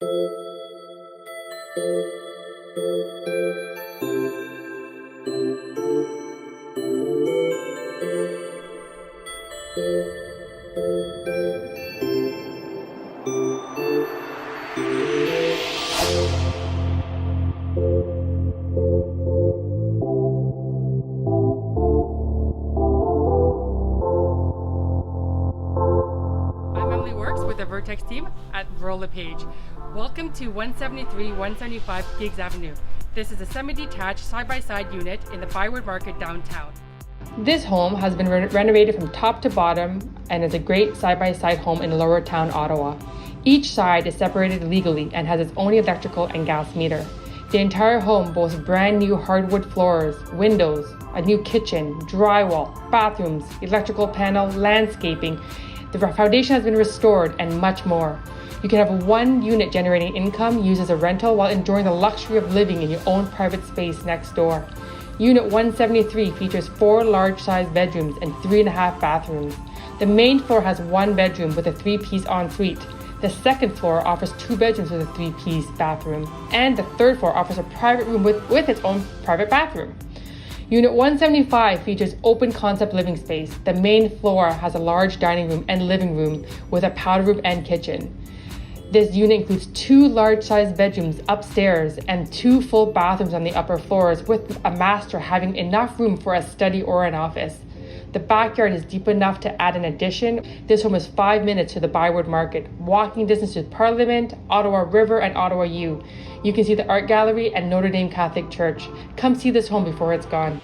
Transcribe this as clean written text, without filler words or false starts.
With the Vertex team at Rolla Page. Welcome to 173-175 Guigues Avenue. This is a semi-detached side-by-side unit in the Byward market downtown. This home has been renovated from top to bottom and is a great side-by-side home in Lower Town, Ottawa. Each side is separated legally and has its own electrical and gas meter. The entire home boasts brand new hardwood floors, windows, a new kitchen, drywall, bathrooms, electrical panel, landscaping. The foundation has been restored and much more. You can have one unit generating income used as a rental while enjoying the luxury of living in your own private space next door. Unit 173 features 4 large-sized bedrooms and 3.5 bathrooms. The main floor has 1 bedroom with a 3-piece ensuite. The second floor offers 2 bedrooms with a 3-piece bathroom. And the third floor offers a private room with its own private bathroom. Unit 175 features open concept living space. The main floor has a large dining room and living room with a powder room and kitchen. This unit includes 2 large-sized bedrooms upstairs and 2 full bathrooms on the upper floors, with a master having enough room for a study or an office. The backyard is deep enough to add an addition. This home is 5 minutes to the Byward market, walking distance to Parliament, Ottawa River, and Ottawa U. You can see the art gallery and Notre Dame Catholic Church. Come see this home before it's gone.